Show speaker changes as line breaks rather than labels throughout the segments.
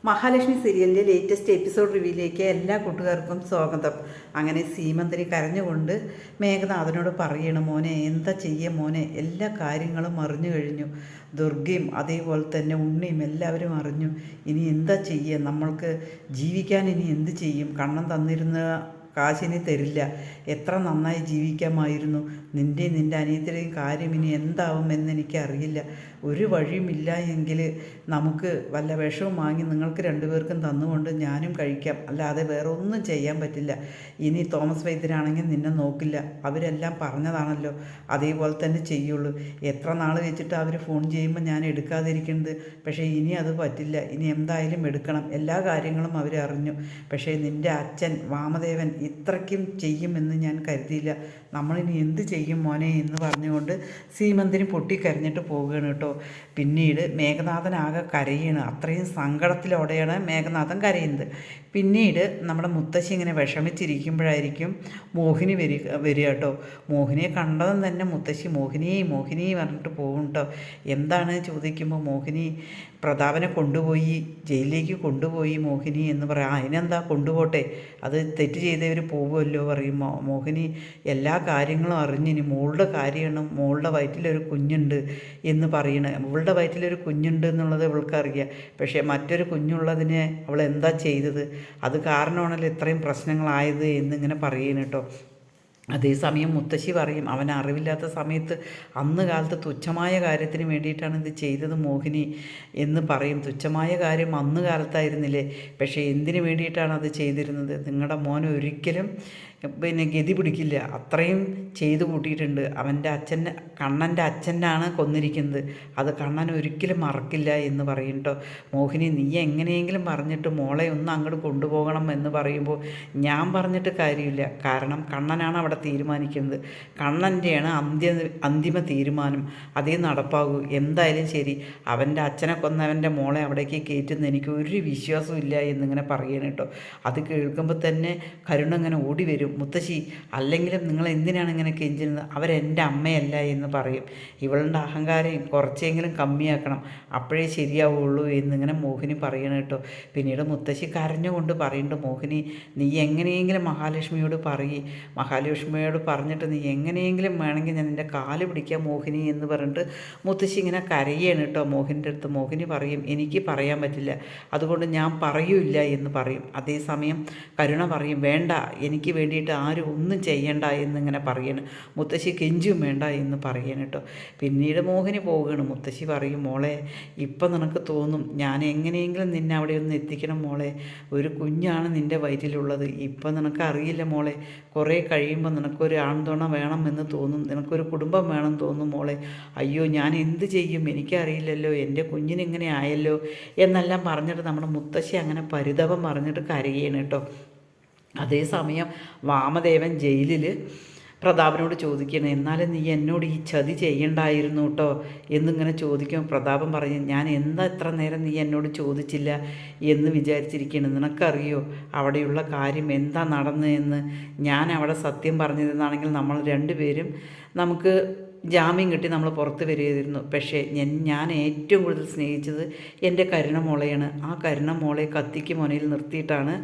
മഹാലക്ഷ്മി സീരിയലിൻ്റെ latest episode റിവ്യൂയിലേക്ക് എല്ലാ കൂട്ടുകാർക്കും സ്വാഗതം. അങ്ങനെ സീമന്തിനി കരഞ്ഞുകൊണ്ട് മേഘനാഥനോട് പറയണം, മോനെ എന്താ ചെയ്യുക മോനെ, എല്ലാ കാര്യങ്ങളും അറിഞ്ഞു കഴിഞ്ഞു. ദുർഗയും അതേപോലെ തന്നെ ഉണ്ണിയും എല്ലാവരും അറിഞ്ഞു. ഇനി എന്താ ചെയ്യുക, നമ്മൾക്ക് ജീവിക്കാൻ ഇനി എന്ത് ചെയ്യും? കണ്ണൻ തന്നിരുന്ന കാശിനി തരില്ല. എത്ര നന്നായി ജീവിക്കാമായിരുന്നു. നിൻ്റെ അനിയത്തിയുടെയും കാര്യം ഇനി എന്താവുമെന്ന് എനിക്കറിയില്ല. ഒരു വഴിയുമില്ല എങ്കിൽ നമുക്ക് വല്ല വിഷവും വാങ്ങി നിങ്ങൾക്ക് രണ്ടുപേർക്കും തന്നുകൊണ്ട് ഞാനും കഴിക്കാം, അല്ലാതെ വേറെ ഒന്നും ചെയ്യാൻ പറ്റില്ല. ഇനി തോമസ് വൈദ്യരാണെങ്കിൽ നിന്നെ നോക്കില്ല. അവരെല്ലാം പറഞ്ഞതാണല്ലോ, അതേപോലെ തന്നെ ചെയ്യുള്ളൂ. എത്ര നാൾ വെച്ചിട്ട് അവർ ഫോൺ ചെയ്യുമ്പോൾ ഞാൻ എടുക്കാതിരിക്കുന്നത്. പക്ഷേ ഇനി അത് പറ്റില്ല. ഇനി എന്തായാലും എടുക്കണം. എല്ലാ കാര്യങ്ങളും അവരറിഞ്ഞു. പക്ഷേ നിൻ്റെ അച്ഛൻ വാമദേവൻ ഇത്രയ്ക്കും ചെയ്യുമെന്ന് ഞാൻ കരുതിയില്ല. നമ്മളിനി എന്ത് ചെയ്യും മോനെ എന്ന് പറഞ്ഞുകൊണ്ട് സീമന്തിനി പൊട്ടിക്കരഞ്ഞിട്ട് പോവുകയാണ് കേട്ടോ. പിന്നീട് മേഘനാഥൻ ആകെ കരയാണ്. അത്രയും സങ്കടത്തിലൂടെയാണ് മേഘനാഥൻ കരയുന്നത്. പിന്നീട് നമ്മുടെ മുത്തശ്ശി ഇങ്ങനെ വിഷമിച്ചിരിക്കുമ്പോഴായിരിക്കും മോഹിനി വരിക കേട്ടോ. മോഹിനിയെ കണ്ടതും തന്നെ മുത്തശ്ശി മോഹിനി പറഞ്ഞിട്ട് പോകും കേട്ടോ. എന്താണ് ചോദിക്കുമ്പോൾ മോഹിനി പ്രതാപനെ കൊണ്ടുപോയി ജയിലിലേക്ക് കൊണ്ടുപോയി മോഹിനി എന്ന് പറയാം. അതിനെന്താ, കൊണ്ടുപോട്ടെ, അത് തെറ്റ് ചെയ്തവർ പോകുമല്ലോ പറയുമ്പോൾ മോഹിനി എല്ലാ കാര്യങ്ങളും അറിഞ്ഞിനി മോളുടെ കാര്യമാണ്, മോളുടെ വയറ്റിലൊരു കുഞ്ഞുണ്ട് എന്ന് പറയണേ. അവളുടെ വയറ്റിലൊരു കുഞ്ഞുണ്ട് എന്നുള്ളത് അവൾക്കറിയാം. പക്ഷേ മറ്റൊരു കുഞ്ഞുള്ളതിനെ അവൾ എന്താ ചെയ്തത്, അത് കാരണമാണല്ലോ ഇത്രയും പ്രശ്നങ്ങളായത് എന്നിങ്ങനെ പറയുന്നു കേട്ടോ. അതേസമയം മുത്തശ്ശി പറയും, അവൻ അറിവില്ലാത്ത സമയത്ത് അന്ന് കാലത്ത് തുച്ഛമായ കാര്യത്തിന് വേണ്ടിയിട്ടാണ് ഇത് ചെയ്തത് മോഹിനി എന്ന് പറയും. തുച്ഛമായ കാര്യം അന്ന് കാലത്തായിരുന്നില്ലേ, പക്ഷേ എന്തിനു വേണ്ടിയിട്ടാണ് അത് ചെയ്തിരുന്നത്? നിങ്ങളുടെ മോൻ ഒരിക്കലും ഗതി പിടിക്കില്ല, അത്രയും ചെയ്തു കൂട്ടിയിട്ടുണ്ട്. അവൻ്റെ കണ്ണൻ്റെ അച്ഛനാണ് കൊന്നിരിക്കുന്നത്, അത് കണ്ണൻ ഒരിക്കലും മറക്കില്ല എന്ന് പറയും കേട്ടോ. മോഹിനി നീ എങ്ങനെയെങ്കിലും പറഞ്ഞിട്ട് മോളെ ഒന്ന് അങ്ങോട്ട് കൊണ്ടുപോകണം എന്ന് പറയുമ്പോൾ ഞാൻ പറഞ്ഞിട്ട് കാര്യമില്ല, കാരണം കണ്ണനാണ് അവിടെ തീരുമാനിക്കുന്നത്. കണ്ണൻ്റെയാണ് അന്തിമ തീരുമാനം, അതേ നടപ്പാകൂ. എന്തായാലും ശരി, അവൻ്റെ അച്ഛനെ കൊന്നവൻ്റെ മോളെ അവിടേക്ക് കയറ്റുന്ന എനിക്ക് ഒരു വിശ്വാസവും ഇല്ല എന്നിങ്ങനെ പറയണം കേട്ടോ. അത് കേൾക്കുമ്പോൾ തന്നെ കരുണ ഇങ്ങനെ ഓടി വരും. മുത്തശ്ശി, അല്ലെങ്കിലും നിങ്ങൾ എന്തിനാണ് ഇങ്ങനെ കെഞ്ചുന്നത്? അവരെൻ്റെ അമ്മയല്ല എന്ന് പറയും. ഇവളുടെ അഹങ്കാരം കുറച്ചെങ്കിലും കമ്മിയാക്കണം, അപ്പോഴേ ശരിയാവുള്ളൂ എന്നിങ്ങനെ മോഹിനി പറയണം കേട്ടോ. പിന്നീട് മുത്തശ്ശി കരഞ്ഞുകൊണ്ട് പറയുന്നുണ്ട്, മോഹിനി നീ എങ്ങനെയെങ്കിലും മഹാലക്ഷ്മിയോട് മഹാലക്ഷ്മിയോട് പറഞ്ഞിട്ട് നീ എങ്ങനെയെങ്കിലും വേണമെങ്കിൽ ഞാൻ നിൻ്റെ കാല് പിടിക്കാം മോഹിനി എന്ന് പറഞ്ഞിട്ട് മുത്തശ്ശി ഇങ്ങനെ കരയാണ് കേട്ടോ മോഹിൻ്റെ അടുത്ത്. മോഹിനി പറയും, എനിക്ക് പറയാൻ പറ്റില്ല, അതുകൊണ്ട് ഞാൻ പറയൂല എന്ന് പറയും. അതേസമയം കരുണ പറയും, വേണ്ട, എനിക്ക് വേണ്ടിയിട്ട് ആരും ഒന്നും ചെയ്യണ്ട എന്നിങ്ങനെ പറയണം. മുത്തശ്ശി കെഞ്ചും വേണ്ട എന്ന് പറയണം കേട്ടോ. പിന്നീട് മോഹിനി പോവുകയാണ്. മുത്തശ്ശി പറയും, മോളെ ഇപ്പം നിനക്ക് തോന്നും ഞാൻ എങ്ങനെയെങ്കിലും നിന്നെ അവിടെ ഒന്ന് എത്തിക്കണം മോളെ, ഒരു കുഞ്ഞാണ് നിൻ്റെ വയറ്റിലുള്ളത്. ഇപ്പം നിനക്ക് അറിയില്ല മോളെ, കുറേ കഴിയുമ്പോൾ നിനക്കൊരു ആൺതുണ വേണമെന്ന് തോന്നും, നിനക്കൊരു കുടുംബം വേണം തോന്നും മോളെ. അയ്യോ ഞാൻ എന്ത് ചെയ്യും, എനിക്കറിയില്ലല്ലോ, എൻ്റെ കുഞ്ഞിനിങ്ങനെ ആയല്ലോ എന്നെല്ലാം പറഞ്ഞിട്ട് നമ്മുടെ മുത്തശ്ശി അങ്ങനെ പരിതപം പറഞ്ഞിട്ട് കരയാണ് കേട്ടോ. അതേസമയം വാമദേവൻ ജയിലിൽ പ്രതാപനോട് ചോദിക്കണം, എന്നാലും നീ എന്നോട് ഈ ചതി ചെയ്യണ്ടായിരുന്നു കേട്ടോ എന്നിങ്ങനെ ചോദിക്കും. പ്രതാപൻ പറയും, ഞാൻ എന്താ എത്ര നേരം നീ എന്നോട് ചോദിച്ചില്ല എന്ന് വിചാരിച്ചിരിക്കണം, നിനക്കറിയോ അവിടെയുള്ള കാര്യം എന്താ നടന്നതെന്ന്? ഞാൻ അവിടെ സത്യം പറഞ്ഞിരുന്നാണെങ്കിൽ നമ്മൾ രണ്ടുപേരും നമുക്ക് ജാമ്യം കിട്ടി നമ്മൾ പുറത്ത് വരികയായിരുന്നു. പക്ഷേ ഞാൻ ഏറ്റവും കൂടുതൽ സ്നേഹിച്ചത് എൻ്റെ കരുണമോളെയാണ്. ആ കരുണമോളെ കത്തിക്ക് മുനയിൽ നിർത്തിയിട്ടാണ്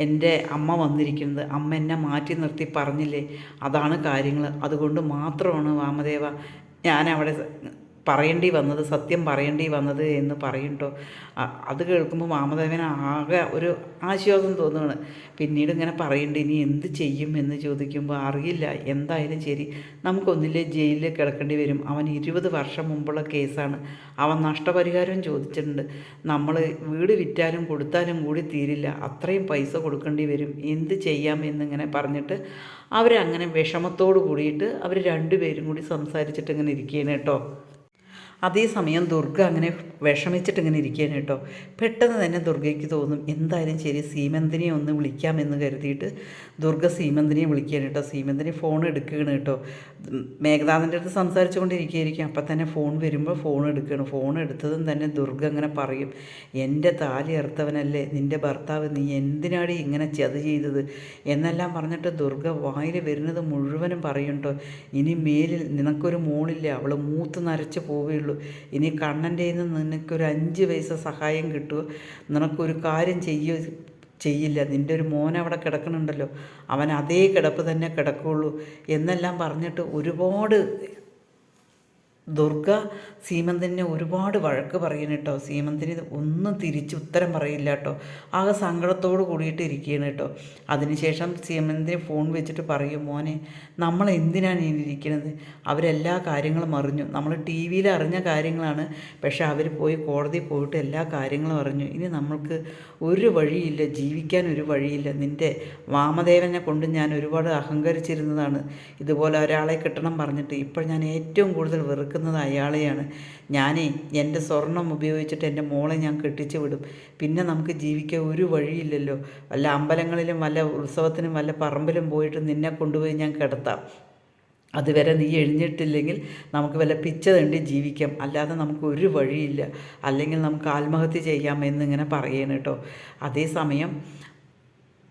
എൻ്റെ അമ്മ വന്നിരിക്കുന്നത്. അമ്മ എന്നെ മാറ്റി നിർത്തി പറഞ്ഞില്ലേ, അതാണ് കാര്യങ്ങൾ. അതുകൊണ്ട് മാത്രമാണ് വാമദേവ ഞാൻ അവിടെ സത്യം പറയേണ്ടി വന്നത് എന്ന് പറയും കേട്ടോ. അത് കേൾക്കുമ്പോൾ വാമദേവന് ആകെ ഒരു ആശ്വാസം തോന്നുകയാണ്. പിന്നീട് ഇങ്ങനെ പറയുന്നുണ്ട്, ഇനി എന്ത് ചെയ്യും എന്ന് ചോദിക്കുമ്പോൾ അറിയില്ല, എന്തായാലും ശരി, നമുക്കൊന്നില്ലേ ജയിലിൽ കിടക്കേണ്ടി വരും. അവൻ 20 വർഷം മുമ്പുള്ള കേസാണ്. അവൻ നഷ്ടപരിഹാരവും ചോദിച്ചിട്ടുണ്ട്. നമ്മൾ വീട് വിറ്റാലും കൊടുത്താലും കൂടി തീരില്ല, അത്രയും പൈസ കൊടുക്കേണ്ടി വരും. എന്ത് ചെയ്യാം എന്നിങ്ങനെ പറഞ്ഞിട്ട് അവരങ്ങനെ വിഷമത്തോട് കൂടിയിട്ട് അവർ രണ്ടുപേരും കൂടി സംസാരിച്ചിട്ട് ഇങ്ങനെ ഇരിക്കുകയാണ് കേട്ടോ. അതേസമയം ദുർഗ അങ്ങനെ വിഷമിച്ചിട്ട് ഇങ്ങനെ ഇരിക്കുകയാണ് കേട്ടോ. പെട്ടെന്ന് തന്നെ ദുർഗയ്ക്ക് തോന്നും, എന്തായാലും ശരി സീമന്തിനെ ഒന്ന് വിളിക്കാമെന്ന് കരുതിയിട്ട് ദുർഗ സീമന്തിനെ വിളിക്കുകയാണ് കേട്ടോ. സീമന്തിനെ ഫോൺ എടുക്കുകയാണ് കേട്ടോ. മേഘനാഥൻ്റെ അടുത്ത് സംസാരിച്ചു കൊണ്ടിരിക്കുകയായിരിക്കും. അപ്പം തന്നെ ഫോൺ വരുമ്പോൾ ഫോൺ എടുക്കുകയാണ്. ഫോൺ എടുത്തതും തന്നെ ദുർഗ അങ്ങനെ പറയും, എൻ്റെ താലി അറുത്തവനല്ലേ നിൻ്റെ ഭർത്താവ്, നീ എന്തിനാടി ഇങ്ങനെ ചതി ചെയ്തത് എന്നെല്ലാം പറഞ്ഞിട്ട് ദുർഗ വായിൽ വരുന്നത് മുഴുവനും പറയും കേട്ടോ. ഇനി മേലിൽ നിനക്കൊരു മോളില്ല, അവൾ മൂത്ത് നരച്ച് പോവുകയുള്ളൂ. ഇനി കണ്ണൻ്റെ നിന്ന് നിനക്കൊരു 5 പൈസ സഹായം കിട്ടുമോ, നിനക്കൊരു കാര്യം ചെയ്യില്ല, നിൻ്റെ ഒരു മോൻ അവിടെ കിടക്കണുണ്ടല്ലോ, അവൻ അതേ കിടപ്പ് തന്നെ കിടക്കുകയുള്ളൂ എന്നെല്ലാം പറഞ്ഞിട്ട് ഒരുപാട് ദുർഗ സീമന്തിനെ ഒരുപാട് വഴക്ക് പറയണം കേട്ടോ. സീമന്തിന് ഒന്നും തിരിച്ച് ഉത്തരം പറയില്ല കേട്ടോ. ആകെ സങ്കടത്തോട് കൂടിയിട്ട് ഇരിക്കുകയാണ് കേട്ടോ. അതിനുശേഷം സീമന്തിന് ഫോൺ വെച്ചിട്ട് പറയും, മോനെ നമ്മൾ എന്തിനാണ് ഇനി ഇരിക്കുന്നത്, അവരെല്ലാ കാര്യങ്ങളും അറിഞ്ഞു, നമ്മൾ ടി വിയിൽ അറിഞ്ഞ കാര്യങ്ങളാണ്, പക്ഷെ അവർ പോയി കോടതിയിൽ പോയിട്ട് എല്ലാ കാര്യങ്ങളും അറിഞ്ഞു, ഇനി നമ്മൾക്ക് ഒരു വഴിയില്ല, ജീവിക്കാൻ ഒരു വഴിയില്ല. നിൻ്റെ വാമദേവനെ കൊണ്ട് ഞാൻ ഒരുപാട് അഹങ്കരിച്ചിരുന്നതാണ് ഇതുപോലെ ഒരാളെ കിട്ടണം പറഞ്ഞിട്ട്. ഇപ്പോൾ ഞാൻ ഏറ്റവും കൂടുതൽ വെറുക്കുന്നത് അയാളെയാണ്. ഞാനേ എൻ്റെ സ്വർണം ഉപയോഗിച്ചിട്ട് എൻ്റെ മോളെ ഞാൻ കെട്ടിച്ചു വിടും, പിന്നെ നമുക്ക് ജീവിക്കാൻ ഒരു വഴിയില്ലല്ലോ. വല്ല അമ്പലങ്ങളിലും വല്ല ഉത്സവത്തിനും വല്ല പറമ്പിലും പോയിട്ട് നിന്നെ കൊണ്ടുപോയി ഞാൻ കിടത്താം, അതുവരെ നീ എഴുന്നിട്ടില്ലെങ്കിൽ നമുക്ക് വല്ല പിച്ച തണ്ടി ജീവിക്കാം, അല്ലാതെ നമുക്ക് ഒരു വഴിയില്ല, അല്ലെങ്കിൽ നമുക്ക് ആത്മഹത്യ ചെയ്യാം എന്നിങ്ങനെ പറയണം കേട്ടോ. അതേസമയം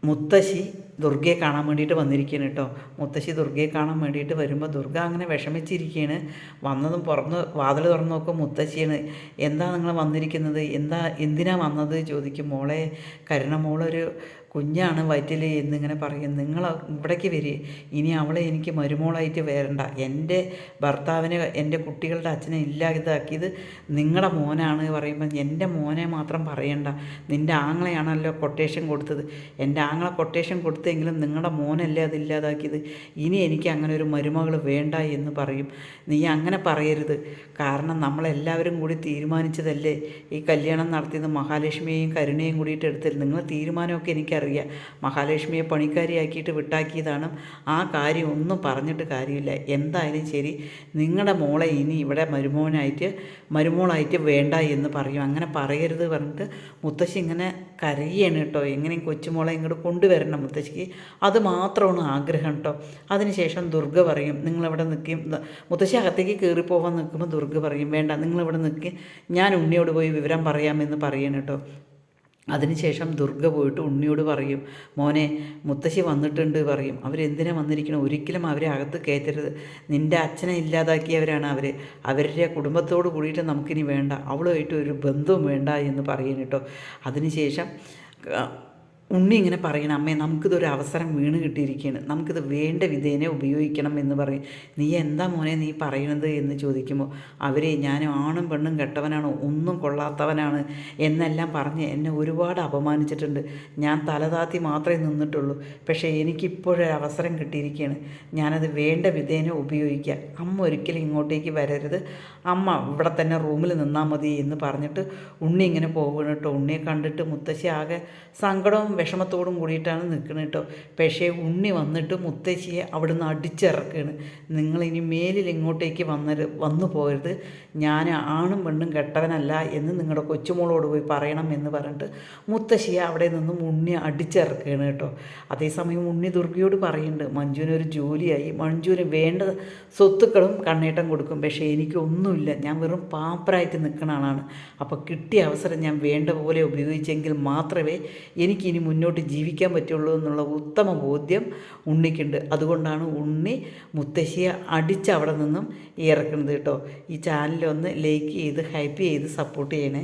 മുത്തശ്ശി ദുർഗയെ കാണാൻ വേണ്ടിയിട്ട് വന്നിരിക്കുകയാണ് കേട്ടോ. മുത്തശ്ശി ദുർഗയെ കാണാൻ വേണ്ടിയിട്ട് വരുമ്പോൾ ദുർഗ അങ്ങനെ വിഷമിച്ചിരിക്കുകയാണ്. വന്നതും വാതിൽ തുറന്ന് നോക്കും മുത്തശ്ശിയാണ്. എന്താ നിങ്ങൾ വന്നിരിക്കുന്നത്, എന്തിനാ വന്നത് ചോദിക്കും. മോളെ കരുണമോളൊരു കുഞ്ഞാണ് വയറ്റിൽ എന്നിങ്ങനെ പറയും. നിങ്ങൾ ഇവിടേക്ക് വരിക, ഇനി അവളെ എനിക്ക് മരുമോളായിട്ട് വരണ്ട, എൻ്റെ ഭർത്താവിനെ എൻ്റെ കുട്ടികളുടെ അച്ഛനെ ഇല്ലാതാക്കിയത് നിങ്ങളുടെ മോനാണ് പറയുമ്പോൾ, എൻ്റെ മോനെ മാത്രം പറയണ്ട, നിൻ്റെ ആങ്ങളെയാണല്ലോ കൊട്ടേഷൻ കൊടുത്തത്, എൻ്റെ ആങ്ങളെ കൊട്ടേഷൻ കൊടുത്തെങ്കിലും നിങ്ങളുടെ മോനല്ലേ അതില്ലാതാക്കിയത്, ഇനി എനിക്ക് അങ്ങനെ ഒരു മരുമകൾ വേണ്ട എന്ന് പറയും. നീ അങ്ങനെ പറയരുത്, കാരണം നമ്മളെല്ലാവരും കൂടി തീരുമാനിച്ചതല്ലേ ഈ കല്യാണം നടത്തിയത്, മഹാലക്ഷ്മിയെയും കരുണയും കൂടിയിട്ട് എടുത്തത്, നിങ്ങളെ തീരുമാനമൊക്കെ എനിക്കറിയാം, മഹാലക്ഷ്മിയെ പണിക്കാരിയാക്കിയിട്ട് വിട്ടാക്കിയതാണ്, ആ കാര്യം ഒന്നും പറഞ്ഞിട്ട് കാര്യമില്ല. എന്തായാലും ശരി, നിങ്ങളുടെ മോളെ ഇനി ഇവിടെ മരുമോളായിട്ട് വേണ്ട എന്ന് പറയും. അങ്ങനെ പറയരുത് പറഞ്ഞിട്ട് മുത്തശ്ശി ഇങ്ങനെ കരയാണ് കേട്ടോ. എങ്ങനെയും കൊച്ചുമോളെ ഇങ്ങോട്ട് കൊണ്ടുവരണം മുത്തശ്ശിക്ക്, അത് മാത്രമാണ് ആഗ്രഹം കേട്ടോ. അതിനുശേഷം ദുർഗ പറയും, നിങ്ങളിവിടെ നിൽക്കും. മുത്തശ്ശി അകത്തേക്ക് കയറിപ്പോവാൻ നിൽക്കുമ്പോൾ ദുർഗ പറയും, വേണ്ട നിങ്ങളിവിടെ നിൽക്കുക, ഞാൻ ഉണ്ണിയോട് പോയി വിവരം പറയാമെന്ന് പറയണം കേട്ടോ. അതിനുശേഷം ദുർഗ പോയിട്ട് ഉണ്ണിയോട് പറയും, മോനെ മുത്തശ്ശി വന്നിട്ടുണ്ട് പറയും. അവരെന്തിനാ വന്നിരിക്കണം, ഒരിക്കലും അവരെ അകത്ത് കയറ്റരുത്, നിൻ്റെ അച്ഛനെ ഇല്ലാതാക്കിയവരാണ് അവരുടെ കുടുംബത്തോട് കൂടിയിട്ട് നമുക്കിനി വേണ്ട, അവളുമായിട്ട് ഒരു ബന്ധവും വേണ്ട എന്ന് പറയും കേട്ടോ. അതിനുശേഷം ഉണ്ണി ഇങ്ങനെ പറയണം, അമ്മേ നമുക്കിതൊരു അവസരം വീണ് കിട്ടിയിരിക്കുകയാണ്, നമുക്കിത് വേണ്ട വിധേനെ ഉപയോഗിക്കണം എന്ന് പറയും. നീ എന്താ മോനെ നീ പറയണത് എന്ന് ചോദിക്കുമ്പോൾ അവരെ ഞാൻ ആണും പെണ്ണും കെട്ടവനാണ്, ഒന്നും കൊള്ളാത്തവനാണ് എന്നെല്ലാം പറഞ്ഞ് എന്നെ ഒരുപാട് അപമാനിച്ചിട്ടുണ്ട്, ഞാൻ തലതാത്തി മാത്രമേ നിന്നിട്ടുള്ളൂ, പക്ഷേ എനിക്കിപ്പോഴൊരു അവസരം കിട്ടിയിരിക്കുകയാണ്, ഞാനത് വേണ്ട വിധേനെ ഉപയോഗിക്കുക, അമ്മ ഒരിക്കലും ഇങ്ങോട്ടേക്ക് വരരുത്, അമ്മ ഇവിടെ തന്നെ റൂമിൽ നിന്നാൽ മതി എന്ന് പറഞ്ഞിട്ട് ഉണ്ണി ഇങ്ങനെ പോകണം കേട്ടോ. ഉണ്ണിയെ കണ്ടിട്ട് മുത്തശ്ശി ആകെ സങ്കടവും വിഷമത്തോടും കൂടിയിട്ടാണ് നിൽക്കുന്നത് കേട്ടോ. പക്ഷേ ഉണ്ണി വന്നിട്ട് മുത്തശ്ശിയെ അവിടുന്ന് അടിച്ചിറക്കുകയാണ്. നിങ്ങളിനി മേലിൽ ഇങ്ങോട്ടേക്ക് വന്നു പോകരുത്, ഞാൻ ആണും പെണ്ണും കെട്ടവനല്ല എന്ന് നിങ്ങളുടെ കൊച്ചുമോളോട് പോയി പറയണം എന്ന് പറഞ്ഞിട്ട് മുത്തശ്ശിയെ അവിടെ നിന്നും ഉണ്ണി അടിച്ചിറക്കുകയാണ് കേട്ടോ. അതേസമയം ഉണ്ണി ദുർഗയോട് പറയുന്നുണ്ട്, മഞ്ജുവിനൊരു ജോലിയായി, മഞ്ജുവിന് വേണ്ട സ്വത്തുക്കളും കണ്ണേട്ടം കൊടുക്കും, പക്ഷേ എനിക്കൊന്നുമില്ല, ഞാൻ വെറും പാപ്പറായിട്ട് നിൽക്കുന്ന ആളാണ്, അപ്പോൾ കിട്ടിയ അവസരം ഞാൻ വേണ്ട പോലെ ഉപയോഗിച്ചെങ്കിൽ മാത്രമേ എനിക്കിനി മുന്നോട്ട് ജീവിക്കാൻ പറ്റുള്ളൂ എന്നുള്ള ഉത്തമ ബോധ്യം ഉണ്ണിക്കുണ്ട്. അതുകൊണ്ടാണ് ഉണ്ണി മുത്തശ്ശിയെ അടിച്ച് അവിടെ നിന്നും ഇറക്കുന്നത് കേട്ടോ. ഈ ചാനലൊന്ന് ലൈക്ക് ചെയ്ത് ഹൈപ്പ് ചെയ്ത് സപ്പോർട്ട് ചെയ്യണേ.